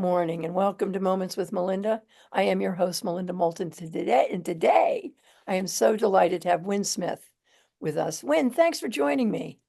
morning and welcome to Moments with Melinda. I am your host, Melinda Moulton, today I am so delighted to have Win Smith with us. Win, thanks for joining me.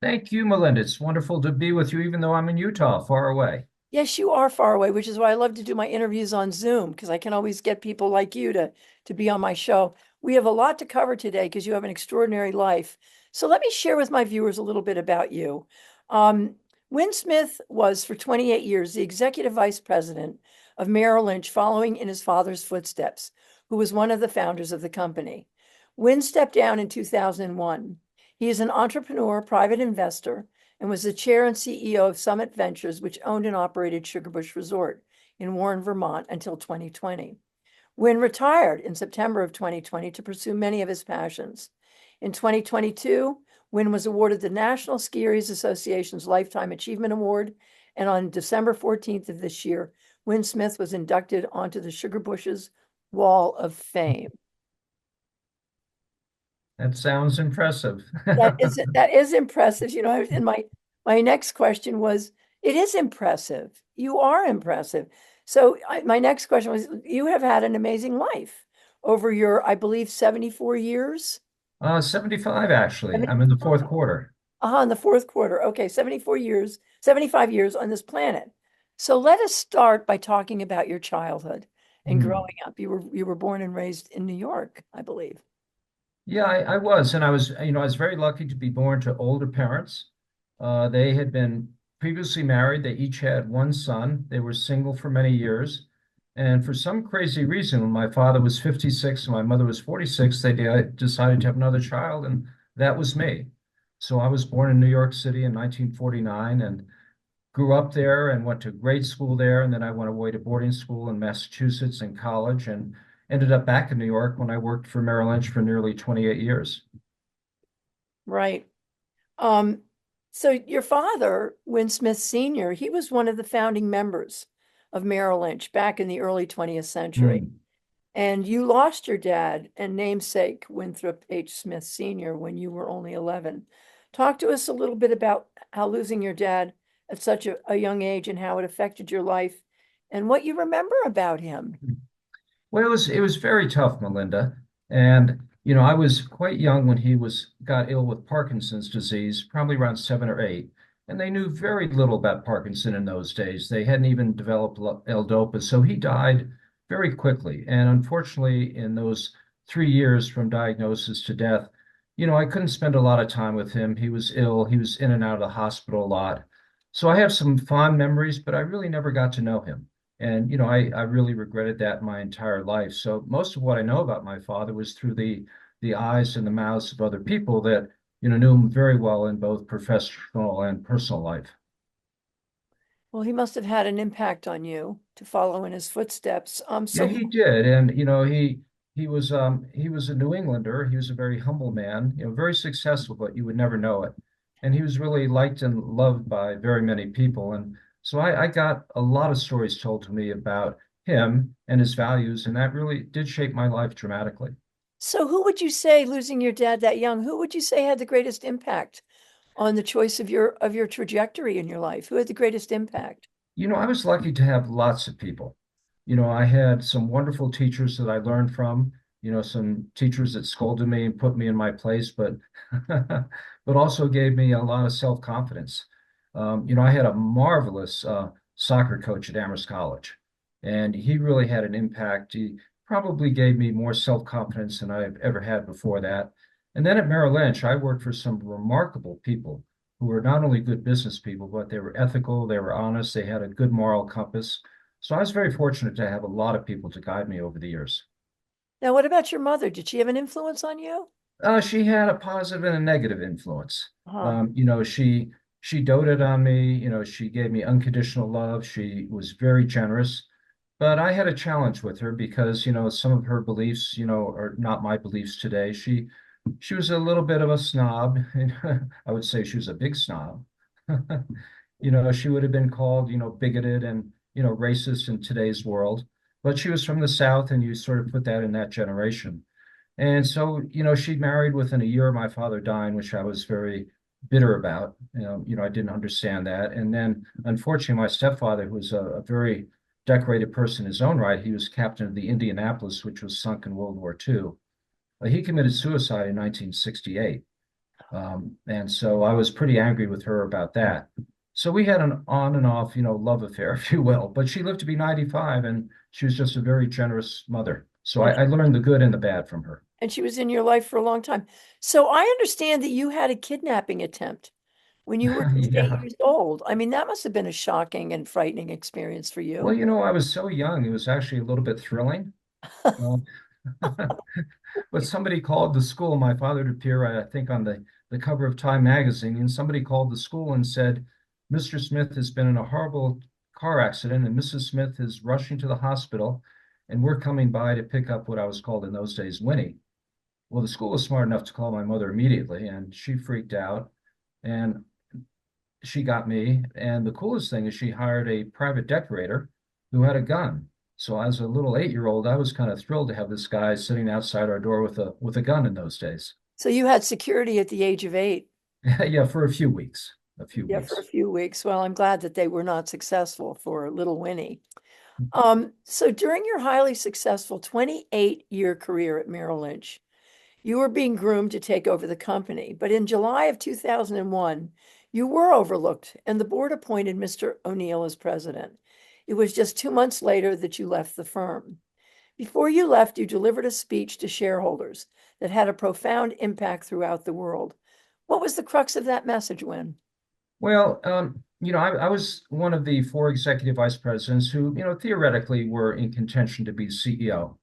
Thank you, Melinda. It's wonderful to be with you, even though I'm in Utah, far away. Yes, you are far away, which is why I love to do my interviews on Zoom because I can always get people like you to be on my show. We have a lot to cover today because you have an extraordinary life. So let me share with my viewers a little bit about you. Um, Win Smith was for 28 years the executive vice president of Merrill Lynch, following in his father's footsteps, who was one of the founders of the company. Win stepped down in 2001. He is an entrepreneur, private investor, and was the chair and CEO of Summit Ventures, which owned and operated Sugarbush Resort in Warren, Vermont until 2020. Wynn retired in September of 2020 to pursue many of his passions. In 2022, Wynn was awarded the National Skiers Association's Lifetime Achievement Award, and on December 14th of this year, Wynn Smith was inducted onto the Sugarbush's Wall of Fame. That sounds impressive. That is impressive. You know, and my next question was, it is impressive. You are impressive. So my next question was, you have had an amazing life over your, I believe, 74 years. 75, actually. I'm in the 75. fourth quarter. In the fourth quarter. Okay, 74 years, 75 years on this planet. So let us start by talking about your childhood and Hmm. growing up. You were born and raised in New York, I believe. Yeah, I was, and I was very lucky to be born to older parents. They had been previously married. They each had one son. They were single for many years. And for some crazy reason, when my father was 56 and my mother was 46, they decided to have another child, and that was me. So I was born in New York City in 1949 and grew up there and went to grade school there. And then I went away to boarding school in Massachusetts and college and ended up back in New York when I worked for Merrill Lynch for nearly 28 years. Right. Um, so your father, Win Smith Sr., he was one of the founding members of Merrill Lynch back in the early 20th century. Hmm. And you lost your dad and namesake Winthrop H. Smith Sr. when you were only 11. Talk to us a little bit about how losing your dad at such a young age and how it affected your life and what you remember about him. Well, it was very tough, Melinda. And I was quite young when he got ill with Parkinson's disease, probably around 7 or 8. And they knew very little about Parkinson in those days. They hadn't even developed L-DOPA, so he died very quickly. And unfortunately, in those 3 years from diagnosis to death, I couldn't spend a lot of time with him. He was ill. He was in and out of the hospital a lot. So I have some fond memories, but I really never got to know him. And, I really regretted that my entire life. So most of what I know about my father was through the eyes and the mouths of other people that, knew him very well in both professional and personal life. Well, he must have had an impact on you to follow in his footsteps. Yeah, So he did. And, he was a New Englander. He was a very humble man, very successful, but you would never know it. And he was really liked and loved by very many people. And so I got a lot of stories told to me about him and his values, and that really did shape my life dramatically. So who would you say, losing your dad that young, who would you say had the greatest impact on the choice of your trajectory in your life? Who had the greatest impact? I was lucky to have lots of people. I had some wonderful teachers that I learned from, some teachers that scolded me and put me in my place, but but also gave me a lot of self-confidence. I had a marvelous soccer coach at Amherst College, and he really had an impact. He probably gave me more self-confidence than I've ever had before that. And then at Merrill Lynch, I worked for some remarkable people who were not only good business people, but they were ethical, they were honest, they had a good moral compass. So I was very fortunate to have a lot of people to guide me over the years. Now, what about your mother? Did she have an influence on you? She had a positive and a negative influence. Huh. She doted on me. She gave me unconditional love. She was very generous, but I had a challenge with her because some of her beliefs are not my beliefs today. She was a little bit of a snob. I would say she was a big snob. She would have been called bigoted and racist in today's world, but she was from the South, and you sort of put that in that generation. And so, she married within a year of my father dying, which I was very bitter about. I didn't understand that. And then, unfortunately, my stepfather, who was a very decorated person in his own right, he was captain of the Indianapolis, which was sunk in World War II. He committed suicide in 1968. And so I was pretty angry with her about that. So we had an on and off, love affair, if you will. But she lived to be 95, and she was just a very generous mother. So And, I learned the good and the bad from her. and she was in your life for a long time. So I understand that you had a kidnapping attempt when you were just eight Yeah. years old. I mean, that must have been a shocking and frightening experience for Well, you. I was so young, it was actually a little bit thrilling. Um, but somebody called the school. My father would appear, I think, on the cover of Time magazine, and somebody called the school and said, Mr. Smith has been in a horrible car accident, and Mrs. Smith is rushing to the hospital, and we're coming by to pick up what I was called in those days, Winnie. Well, the school was smart enough to call my mother immediately, and she freaked out, and she got me. And the coolest thing is she hired a private decorator who had a gun. So as a little 8-year-old, I was kind of thrilled to have this guy sitting outside our door with a gun in those days. So you had security at the age of 8. Yeah, for a few weeks. A few Yeah, for a weeks. few weeks. Well, I'm glad that they were not successful for little Winnie. So during your highly successful 28-year career at Merrill Lynch, you were being groomed to take over the company. But in July of 2001, you were overlooked and the board appointed Mr. O'Neill as president. It was just 2 months later that you left the firm. Before you left, you delivered a speech to shareholders that had a profound impact throughout the world. What was the crux of that message, Win? Well, I was one of the 4 executive vice presidents who, theoretically were in contention to be CEO.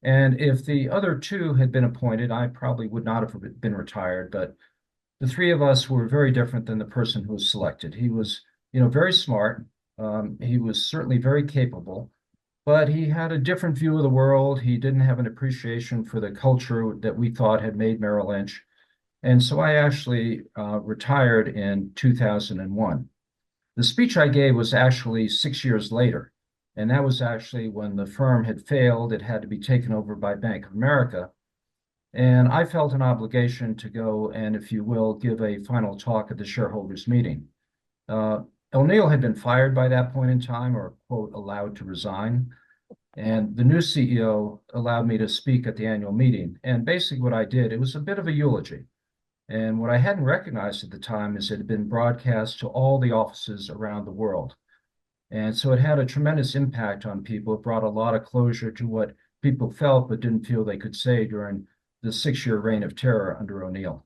And if the other two had been appointed, I probably would not have been retired. But the three of us were very different than the person who was selected. He was, very smart. He was certainly very capable, but he had a different view of the world. He didn't have an appreciation for the culture that we thought had made Merrill Lynch. And so I actually retired in 2001. The speech I gave was actually 6 years later. And that was actually when the firm had failed. It had to be taken over by Bank of America. And I felt an obligation to go and, if you will, give a final talk at the shareholders meeting. Uh, O'Neill had been fired by that point in time, or, quote, allowed to resign. And the new CEO allowed me to speak at the annual meeting. And basically, what I did, it was a bit of a eulogy. And what I hadn't recognized at the time is it had been broadcast to all the offices around the world. And so it had a tremendous impact on people. It brought a lot of closure to what people felt but didn't feel they could say during the 6-year reign of terror under O'Neill.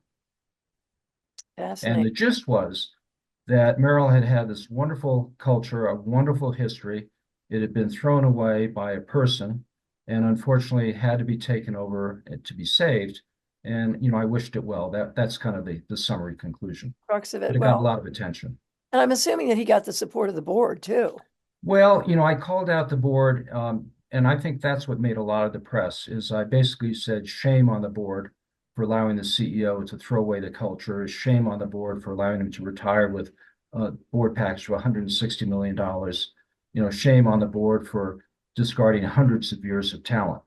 And Fascinating. the gist was that Merrill had had this wonderful culture, a wonderful history. It had been thrown away by a person, and unfortunately had to be taken over to be saved. And I wished it well. That's kind of the summary conclusion. Crux of But it. it got a Well, lot of attention. and I'm assuming that he got the support of the board too. Well, I called out the board, and I think that's what made a lot of the press, is I basically said, shame on the board for allowing the CEO to throw away the culture, shame on the board for allowing him to retire with a board package of $160 million, shame on the board for discarding hundreds of years of talent.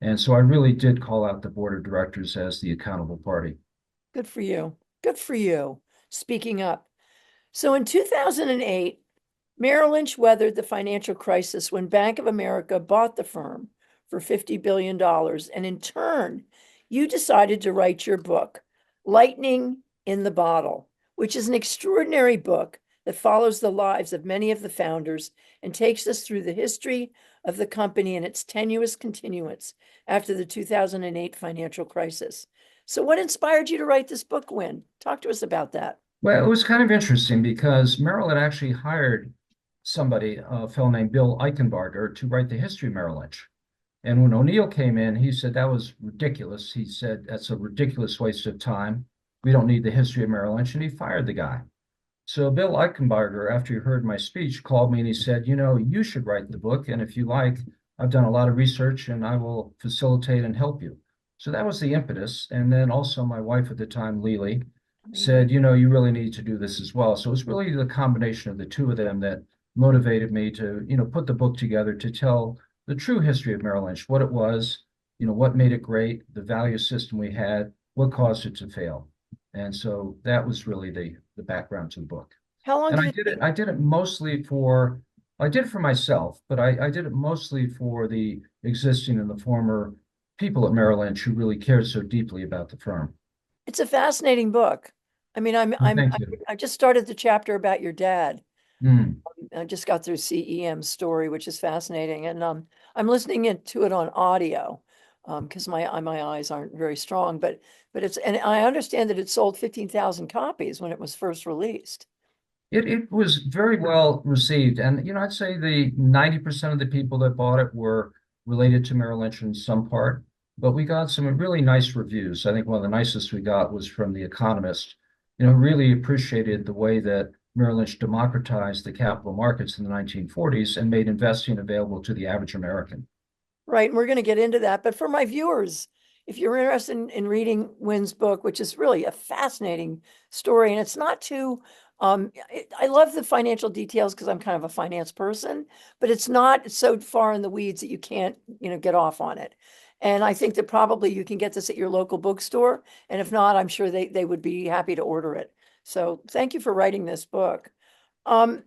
And so I really did call out the board of directors as the accountable party. Good for you. Good for you. Speaking up. So in 2008, Merrill Lynch weathered the financial crisis when Bank of America bought the firm for $50 billion. And in turn, you decided to write your book, Lightning in the Bottle, which is an extraordinary book that follows the lives of many of the founders and takes us through the history of the company and its tenuous continuance after the 2008 financial crisis. So, what inspired you to write this book, Win? Talk to us about that. Well, it was kind of interesting because Merrill had actually hired somebody, a fellow named Bill Eichenbarger, to write the history of Merrill Lynch. And when O'Neill came in, he said that was ridiculous. He said that's a ridiculous waste of time. We don't need the history of Merrill Lynch, and he fired the guy. So Bill Eichenbarger, after he heard my speech, called me and he said, you should write the book, and if you like, I've done a lot of research and I will facilitate and help you. So that was the impetus. And then also my wife at the time, Lily, Amazing. said, you really need to do this as well. So it was really the combination of the two of them that motivated me to, put the book together to tell the true history of Merrill Lynch, what it was, what made it great, the value system we had, what caused it to fail. And so that was really the background to the book. How long And did it take? I did it mostly for, I did it for myself, but I did it mostly for the existing and the former people at Merrill Lynch who really cared so deeply about the firm. It's a fascinating book. I mean, Thank you. I just started the chapter about your dad. Mm. I just got through CEM's story, which is fascinating, and I'm listening to it on audio because my eyes aren't very strong, but it's and I understand that it sold 15,000 copies when it was first released. It was very well received. And, I'd say the 90% of the people that bought it were related to Merrill Lynch in some part, but we got some really nice reviews. I think one of the nicest we got was from The Economist, really appreciated the way that Merrill Lynch democratized the capital markets in the 1940s and made investing available to the average American. Right, and we're going to get into that. But for my viewers, if you're interested in reading Wynn's book, which is really a fascinating story, and it's not too, I love the financial details because I'm kind of a finance person, but it's not so far in the weeds that you can't, get off on it. And I think that probably you can get this at your local bookstore. And if not, I'm sure they would be happy to order it. So thank you for writing this book. Um,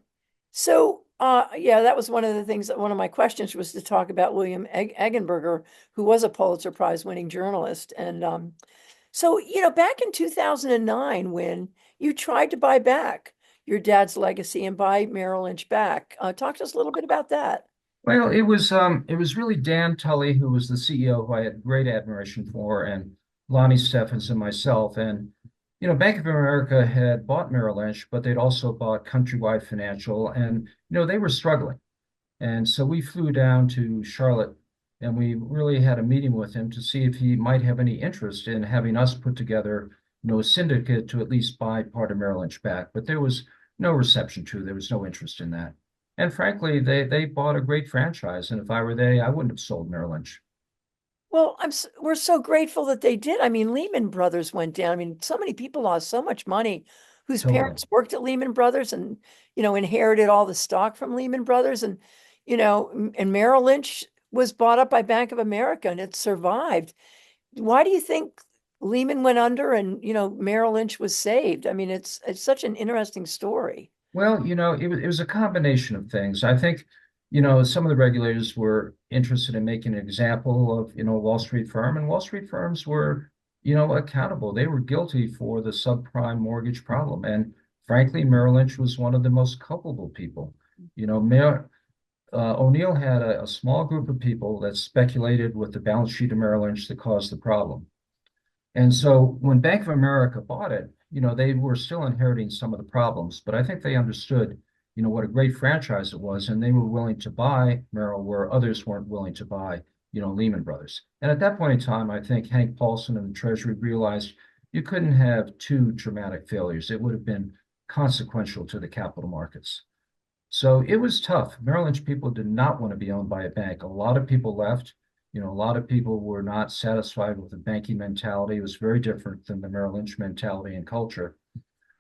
yeah, that was one of the things that one of my questions was to talk about William Eggenberger, who was a Pulitzer Prize winning journalist. And back in 2009, when you tried to buy back your dad's legacy and buy Merrill Lynch back, talk to us a little bit about that. Well, it was really Dan Tully, who was the CEO, who I had great admiration for, and Lonnie Steffens and myself. And Bank of America had bought Merrill Lynch, but they'd also bought Countrywide Financial, and they were struggling. And so we flew down to Charlotte, and we really had a meeting with him to see if he might have any interest in having us put together, a syndicate to at least buy part of Merrill Lynch back. But there was no reception to, there was no interest in that. And frankly, they bought a great franchise, and if I were they, I wouldn't have sold Merrill Lynch. Well, we're so grateful that they did. I mean, Lehman Brothers went down. I mean, so many people lost so much money whose Totally. parents worked at Lehman Brothers and, inherited all the stock from Lehman Brothers. And, and Merrill Lynch was bought up by Bank of America and it survived. Why do you think Lehman went under and, Merrill Lynch was saved? I mean, it's such an interesting story. Well, it was a combination of things. I think, some of the regulators were interested in making an example of, a Wall Street firm, and Wall Street firms were, accountable. They were guilty for the subprime mortgage problem. And frankly, Merrill Lynch was one of the most culpable people. O'Neill had a small group of people that speculated with the balance sheet of Merrill Lynch that caused the problem. And so when Bank of America bought it, they were still inheriting some of the problems, but I think they understood, what a great franchise it was, and they were willing to buy Merrill where others weren't willing to buy, Lehman Brothers. And at that point in time, I think Hank Paulson and the Treasury realized you couldn't have two dramatic failures. It would have been consequential to the capital markets. So it was tough. Merrill Lynch people did not want to be owned by a bank. A lot of people left. A lot of people were not satisfied with the banking mentality. It was very different than the Merrill Lynch mentality and culture.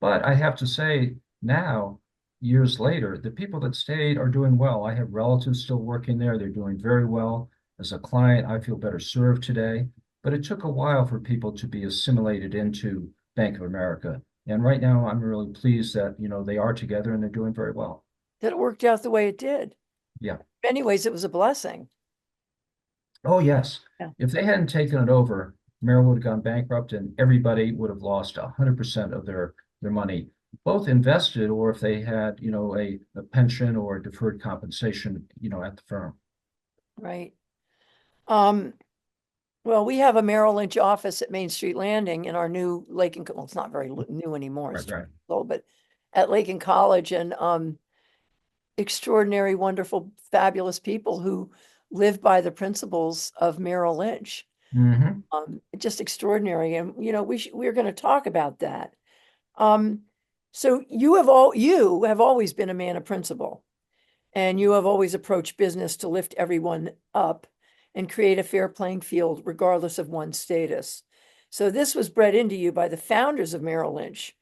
But I have to say now, years later, the people that stayed are doing well. I have relatives still working there. They're doing very well. As a client, I feel better served today. But it took a while for people to be assimilated into Bank of America. And right now, I'm really pleased that, they are together and they're doing very well. That it worked out the way it did. Yeah. In many ways, it was a blessing. Oh, yes. Yeah. If they hadn't taken it over, Merrill would have gone bankrupt and everybody would have lost 100% of their money, both invested or if they had, a pension or deferred compensation, at the firm. Right. Um, well, we have a Merrill Lynch office at Main Street Landing in our new Lake and, well, it's not very new anymore. It's Right, right. 20 years old, but at Lake and College and extraordinary, wonderful, fabulous people who live by the principles of Merrill Lynch. Hmm. Just extraordinary. And, we're going to talk about that. Um, so you have always been a man of principle. And you have always approached business to lift everyone up and create a fair playing field, regardless of one's status. So this was bred into you by the founders of Merrill Lynch,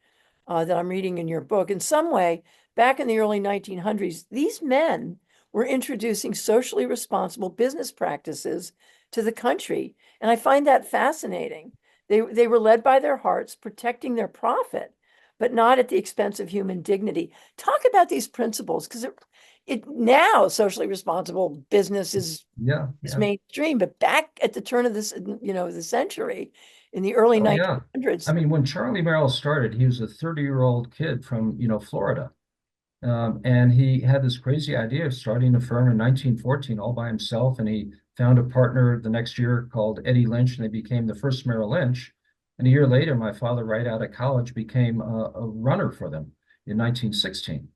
that I'm reading in your book. In some way, back in the early 1900s, these men were introducing socially responsible business practices to the country. And I find that fascinating They were led by their hearts, protecting their profit, but not at the expense of human dignity. Talk about these principles, because it now socially responsible business Yeah, is yeah. mainstream, but back at the turn of this, the century, in the early Oh, yeah. I 1900s. mean, when Charlie Merrill started, he was a 30-year-old kid from, Florida. And he had this crazy idea of starting a firm in 1914 all by himself. And he found a partner the next year called Eddie Lynch, and they became the first Merrill Lynch. And a year later, my father, right out of college, became a runner for them in 1916.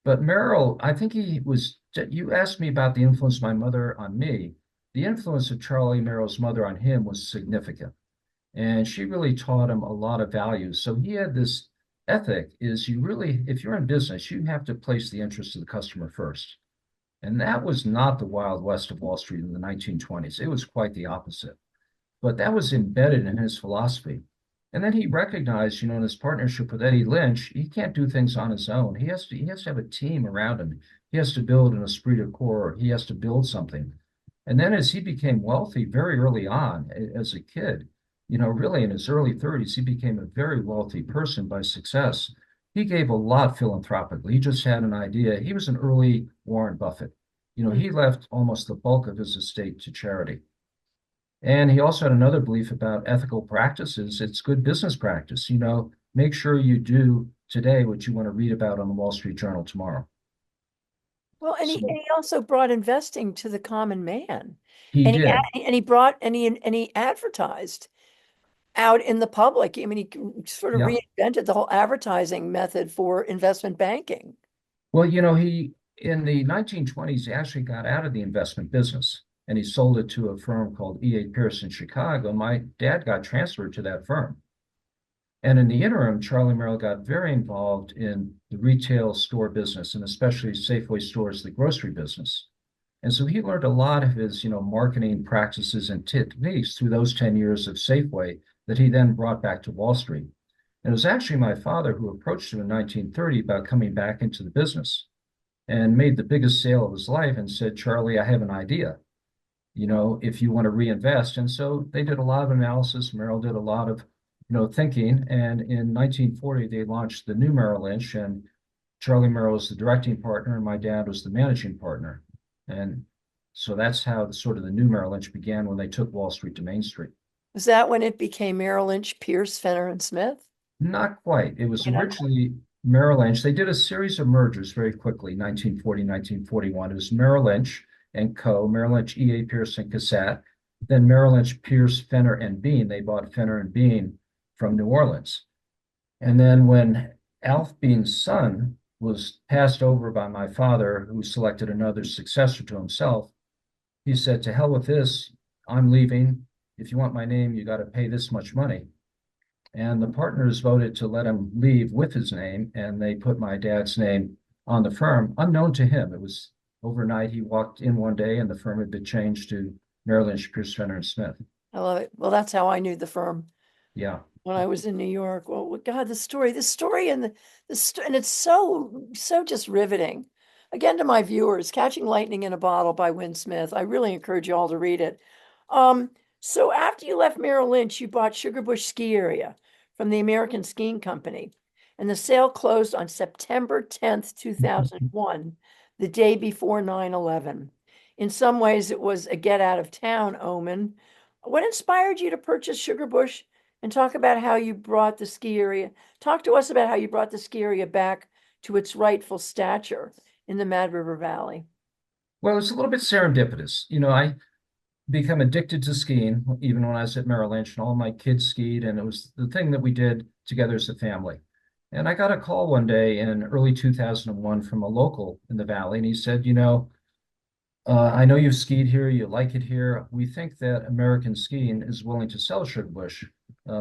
But Merrill, I think you asked me about the influence of my mother on me. The influence of Charlie Merrill's mother on him was significant. And she really taught him a lot of values. So he had this ethic is you really, if you're in business, you have to place the interest of the customer first. And that was not the Wild West of Wall Street in the 1920s. It was quite the opposite. But that was embedded in his philosophy. And then he recognized, in his partnership with Eddie Lynch, he can't do things on his own. He has to have a team around him. He has to build an esprit de corps. He has to build something. And then as he became wealthy very early on as a kid, really in his early 30s, he became a very wealthy person by success. He gave a lot philanthropically. He just had an idea. He was an early Warren Buffett. He left almost the bulk of his estate to charity. And he also had another belief about ethical practices. It's good business practice. Make sure you do today what you want to read about on the Wall Street Journal tomorrow. Well, and So he also brought investing to the common man, he and did. he advertised out in the public. I mean, he sort of Yeah. reinvented the whole advertising method for investment banking. Well, he in the 1920s, he actually got out of the investment business and he sold it to a firm called E.A. Pierce in Chicago. My dad got transferred to that firm. And in the interim, Charlie Merrill got very involved in the retail store business and especially Safeway stores, the grocery business. And so he learned a lot of his, marketing practices and techniques through those 10 years of Safeway that he then brought back to Wall Street. And it was actually my father who approached him in 1930 about coming back into the business and made the biggest sale of his life and said, Charlie, I have an idea, if you want to reinvest. And so they did a lot of analysis. Merrill did a lot of, thinking. And in 1940, they launched the new Merrill Lynch, and Charlie Merrill was the directing partner, and my dad was the managing partner. And so that's how sort of the new Merrill Lynch began when they took Wall Street to Main Street. Was that when it became Merrill Lynch, Pierce, Fenner, and Smith? Not quite. It was You know, originally Merrill Lynch. They did a series of mergers very quickly, 1940, 1941. It was Merrill Lynch and Co., Merrill Lynch, E.A. Pierce and Cassett. Then Merrill Lynch, Pierce, Fenner, and Bean. They bought Fenner and Bean from New Orleans. And then when Alf Bean's son was passed over by my father, who selected another successor to himself, he said, to hell with this, I'm leaving. If you want my name, you got to pay this much money. And the partners voted to let him leave with his name, and they put my dad's name on the firm, unknown to him. It was overnight. He walked in one day, and the firm had been changed to Merrill Lynch, Pierce, Fenner, and Smith. I love it. Well, that's how I knew the firm Yeah. when I was in New York. Well, God, the story, and and it's so just riveting. Again, to my viewers, Catching Lightning in a Bottle by Win Smith. I really encourage you all to read it. Um, so after you left Merrill Lynch, you bought Sugarbush Ski Area from the American Skiing Company, and the sale closed on September 10th, 2001, the day before 9/11. In some ways, it was a get out of town omen. What inspired you to purchase Sugarbush? And talk about how you brought the ski area. Talk to us about how you brought the ski area back to its rightful stature in the Mad River Valley. Well, it's a little bit serendipitous. I become addicted to skiing even when I was at Merrill Lynch, and all my kids skied, and it was the thing that we did together as a family. And I got a call one day in early 2001 from a local in the valley, and he said, I know you've skied here, you like it here. We think that American Skiing is willing to sell Sugarbush.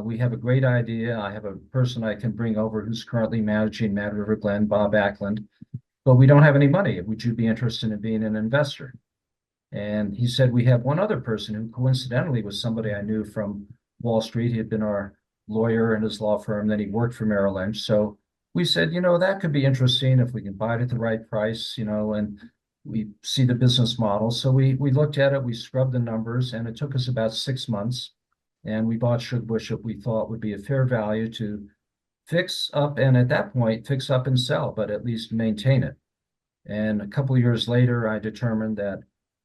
We have a great idea. I have a person I can bring over who's currently managing Mad River Glen, Bob Ackland, but we don't have any money. Would you be interested in being an investor? And he said, we have one other person who coincidentally was somebody I knew from Wall Street. He had been our lawyer in his law firm. Then he worked for Merrill Lynch. So we said, that could be interesting if we can buy it at the right price, and we see the business model. So we looked at it, we scrubbed the numbers, and it took us about 6 months. And we bought Sugarbush that we thought would be a fair value to fix up, and at that point, fix up and sell, but at least maintain it. And a couple of years later, I determined that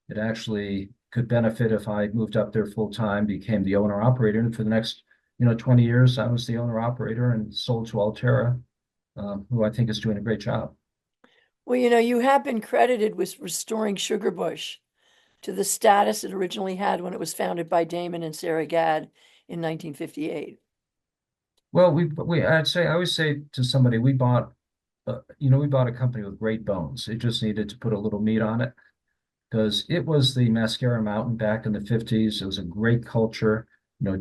it actually could benefit if I moved up there full time, became the owner operator. And for the next, 20 years, I was the owner operator and sold to Altera, who I think is doing a great job. Well, you have been credited with restoring Sugarbush to the status it originally had when it was founded by Damon and Sarah Gadd in 1958. Well, I always say to somebody, we bought a company with great bones. It just needed to put a little meat on it because it was the Mascara Mountain back in the 50s. It was a great culture.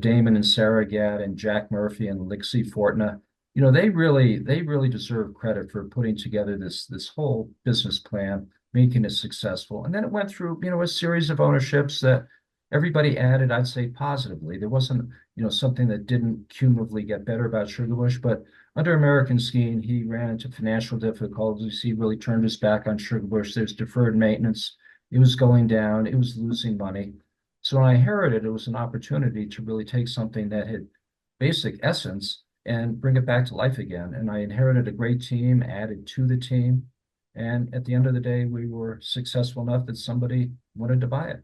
Damon and Sarah Gadd and Jack Murphy and Lixie Fortna, they really deserve credit for putting together this whole business plan, making it successful. And then it went through, a series of ownerships that everybody added, I'd say positively. There wasn't, something that didn't cumulatively get better about Sugarbush, but under American skiing, he ran into financial difficulties. He really turned his back on Sugarbush. There's deferred maintenance. It was going down. It was losing money. So when I inherited, it was an opportunity to really take something that had basic essence and bring it back to life again. And I inherited a great team, added to the team. And at the end of the day, we were successful enough that somebody wanted to buy it.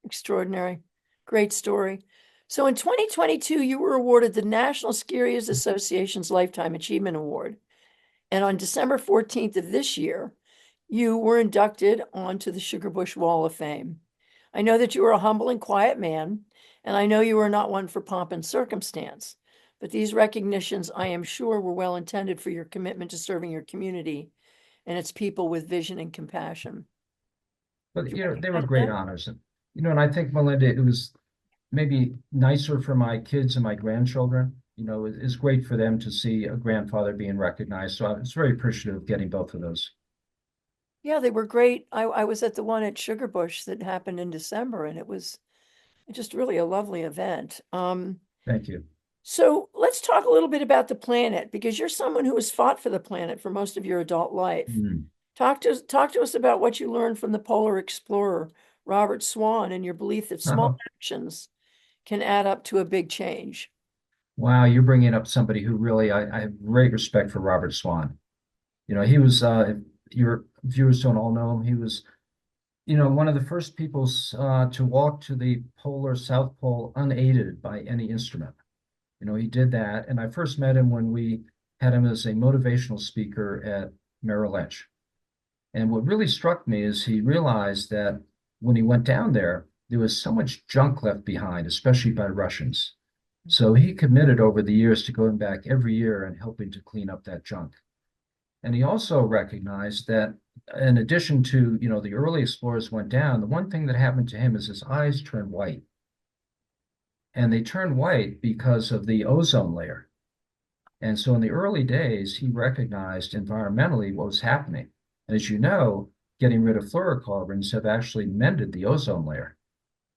Extraordinary. Great story. So in 2022, you were awarded the National Skiers Association's Lifetime Achievement Award. And on December 14th of this year, you were inducted onto the Sugarbush Wall of Fame. I know that you are a humble and quiet man, and I know you are not one for pomp and circumstance. But these recognitions, I am sure, were well intended for your commitment to serving your community and its people with vision and compassion. But Do you they were recognize great that? honors. And I think, Melinda, it was maybe nicer for my kids and my grandchildren. It's great for them to see a grandfather being recognized. So I was very appreciative of getting both of those. Yeah, they were great. I was at the one at Sugarbush that happened in December, and it was just really a lovely event. Thank you. So let's talk a little bit about the planet because you're someone who has fought for the planet for most of your adult life. Mm. Talk to us about what you learned from the polar explorer, Robert Swan, and your belief that small actions can add up to a big change. Wow, you're bringing up somebody who really, I have great respect for Robert Swan. He was, if your viewers don't all know him, he was, one of the first people to walk to the polar South Pole unaided by any instrument. He did that. And I first met him when we had him as a motivational speaker at Merrill Lynch. And what really struck me is he realized that when he went down there, there was so much junk left behind, especially by Russians. So he committed over the years to going back every year and helping to clean up that junk. And he also recognized that in addition to, the early explorers went down, the one thing that happened to him is his eyes turned white. And they turned white because of the ozone layer. And so in the early days, he recognized environmentally what was happening. And as you know, getting rid of fluorocarbons have actually mended the ozone layer.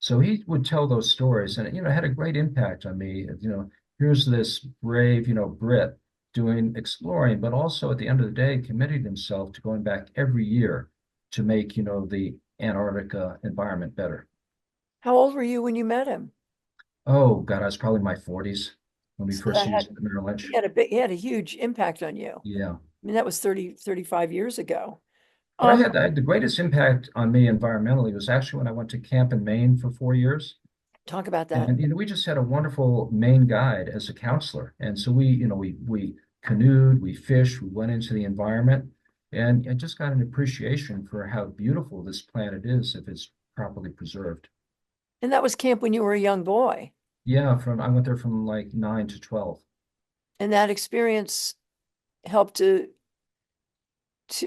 So he would tell those stories and it had a great impact on me. Here's this brave, Brit doing exploring, but also at the end of the day, committing himself to going back every year to make, the Antarctica environment better. How old were you when you met him? Oh God, I was probably in my 40s when we So first that used the Merrill Lynch. he had a huge impact on you. I Yeah. mean, that was 35 years ago. But I Um, had the greatest impact on me environmentally was actually when I went to camp in Maine for 4 years. Talk about that. And we just had a wonderful Maine guide as a counselor. And so we canoed, we fished, we went into the environment, and I just got an appreciation for how beautiful this planet is if it's properly preserved. And that was camp when you were a young boy. Yeah, from I went there from like 9 to 12. And that experience helped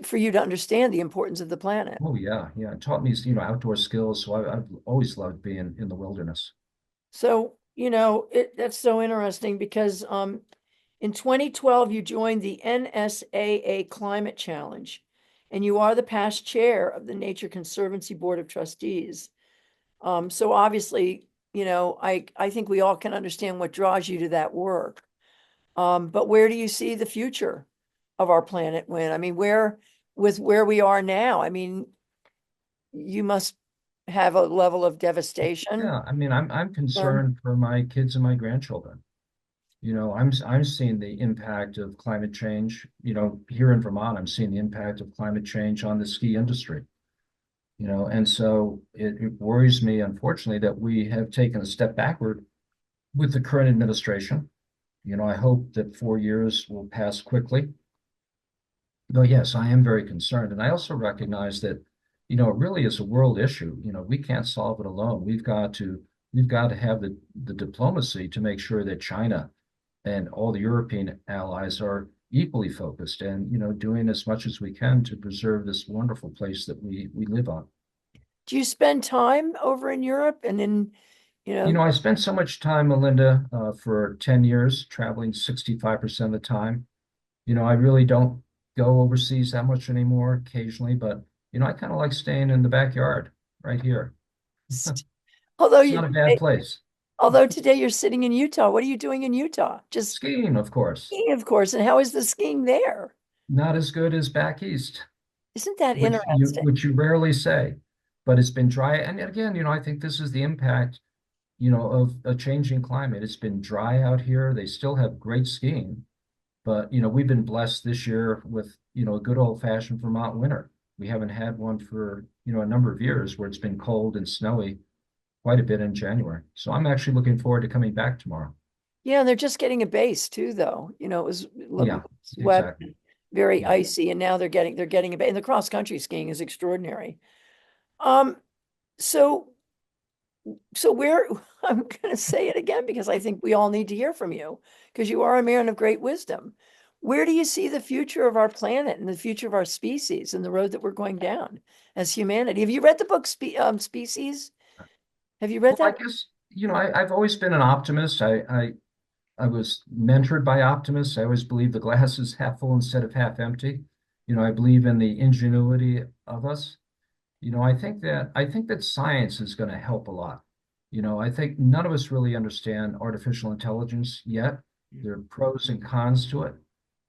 for you to understand the importance of the planet. Oh yeah, yeah. It taught me, outdoor skills. So I've always loved being in the wilderness. So, that's so interesting because in 2012, you joined the NSAA Climate Challenge, and you are the past chair of the Nature Conservancy Board of Trustees. So obviously, I think we all can understand what draws you to that work. But where do you see the future of our planet when? I mean, with where we are now, I mean, you must have a level of devastation. Yeah, I mean, I'm Um, concerned for my kids and my grandchildren. I'm seeing the impact of climate change. Here in Vermont, I'm seeing the impact of climate change on the ski industry. And so it worries me, unfortunately, that we have taken a step backward with the current administration. I hope that 4 years will pass quickly. But yes, I am very concerned. And I also recognize that, it really is a world issue. We can't solve it alone. We've got to have the diplomacy to make sure that China and all the European allies are equally focused and, doing as much as we can to preserve this wonderful place that we live on. do you spend time over in Europe and in, you know, I spent so much time, Melinda, for 10 years, traveling 65% of the time. I really don't go overseas that much anymore, occasionally, but, I kind of like staying in the backyard right here. although It's not a bad place. although today you're sitting in Utah, what are you doing in Utah? Just Skiing, of course, skiing, of course. And how is the skiing there? not as good as back east, Isn't that which you interesting? which you rarely say, but it's been dry. And again, I think this is the impact, of a changing climate. It's been dry out here. They still have great skiing, but we've been blessed this year with, a good old-fashioned Vermont winter. We haven't had one for, a number of years where it's been cold and snowy quite a bit in January. So I'm actually looking forward to coming back tomorrow. Yeah, and they're just getting a base too, though. Yeah, It was wet, exactly. very Yeah. icy, and now they're getting a base. And the cross country skiing is extraordinary. Um, so so where I'm going to say it again because I think we all need to hear from you because you are a man of great wisdom. Where do you see the future of our planet and the future of our species and the road that we're going down as humanity? Have you read the book Species? Have you read Well, I that? guess, I've always been an optimist. I was mentored by optimists. I always believe the glass is half full instead of half empty. I believe in the ingenuity of us. I think that science is going to help a lot. I think none of us really understand artificial intelligence yet. There are pros and cons to it,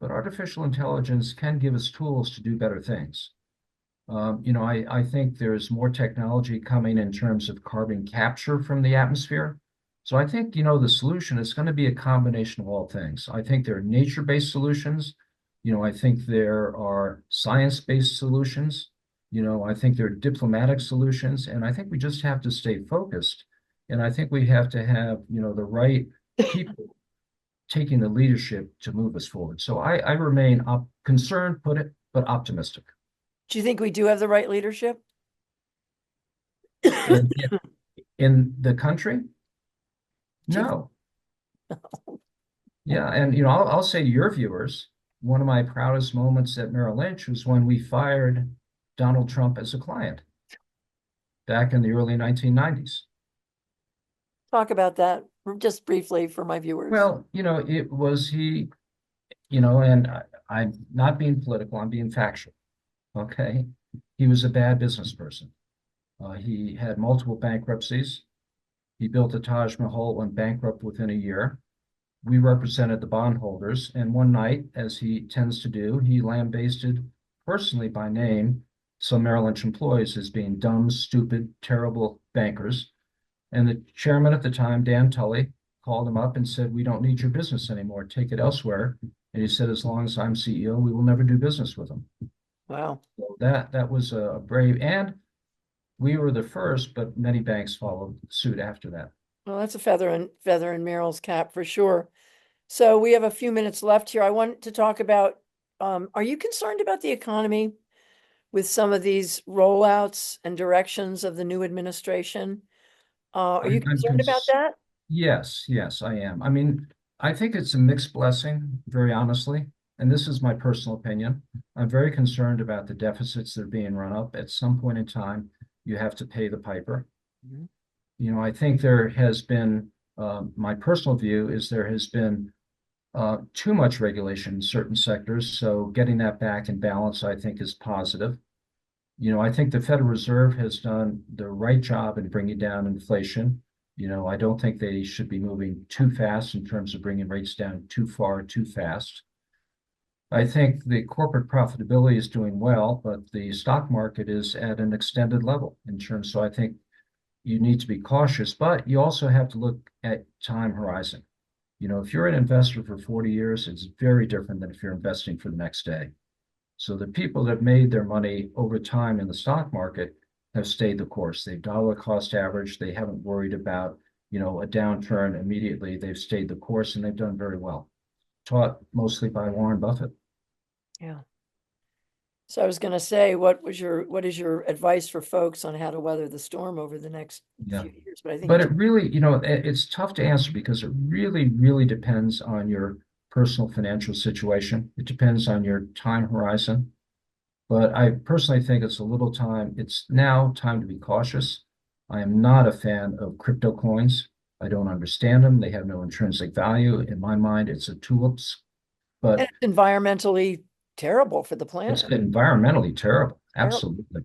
but artificial intelligence can give us tools to do better things. I think there's more technology coming in terms of carbon capture from the atmosphere. So I think, the solution is going to be a combination of all things. I think there are nature-based solutions. I think there are science-based solutions. I think there are diplomatic solutions, and I think we just have to stay focused. And I think we have to have, the right people taking the leadership to move us forward. So I remain concerned, but optimistic. Do you think we do have the right leadership? In, in the country? Do you, No. Yeah, and I'll say to your viewers, one of my proudest moments at Merrill Lynch was when we fired Donald Trump as a client back in the early 1990s. talk about that just briefly for my viewers. Well, it was he, and I'm not being political, I'm being factual. Okay. He was a bad business person. He had multiple bankruptcies. He built the Taj Mahal, went bankrupt within a year. We represented the bondholders, and one night, as he tends to do, he lambasted personally by name some Merrill Lynch employees as being dumb, stupid, terrible bankers. And the chairman at the time, Dan Tully, called him up and said, "We don't need your business anymore. Take it elsewhere." And he said, "As long as I'm CEO, we will never do business with him." Wow. So that was a brave, and we were the first, but many banks followed suit after that. Well, that's a feather in Merrill's cap for sure. So we have a few minutes left here. I want to talk about, are you concerned about the economy with some of these rollouts and directions of the new administration? Are you I'm concerned about that? Yes, yes, I am. I mean, I think it's a mixed blessing, very honestly. And this is my personal opinion. I'm very concerned about the deficits that are being run up. At some point in time, you have to pay the piper. Mhm. I think there has been, my personal view is there has been too much regulation in certain sectors. So getting that back in balance, I think, is positive. I think the Federal Reserve has done the right job in bringing down inflation. I don't think they should be moving too fast in terms of bringing rates down too far, too fast. I think the corporate profitability is doing well, but the stock market is at an extended level in terms. So I think you need to be cautious, but you also have to look at time horizon. If you're an investor for 40 years, it's very different than if you're investing for the next day. So the people that made their money over time in the stock market have stayed the course. They've dollar cost average. They haven't worried about, a downturn immediately. They've stayed the course and they've done very well. Taught mostly by Warren Buffett. Yeah. So I was going to say, what is your advice for folks on how to weather the storm over the next Yeah. few years? But I think But it really, it's tough to answer because it really, really depends on your personal financial situation. It depends on your time horizon. But I personally think it's now time to be cautious. I am not a fan of crypto coins. I don't understand them. They have no intrinsic value. In my mind, it's a tulips, and but it's environmentally terrible for the it's planet. environmentally terrible. Terrible. Absolutely.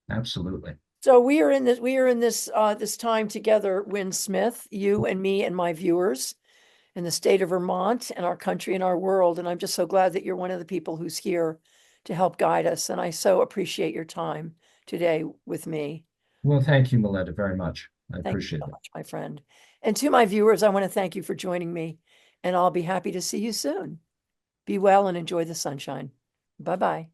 Absolutely. So we are in this time together, Win Smith, you and me and my viewers in the state of Vermont and our country and our world. And I'm just so glad that you're one of the people who's here to help guide us. And I so appreciate your time today with me. Well, thank you, Melinda, very much. I Thank you appreciate so it. much, my friend. And to my viewers, I want to thank you for joining me, and I'll be happy to see you soon. Be well and enjoy the sunshine. Bye-bye.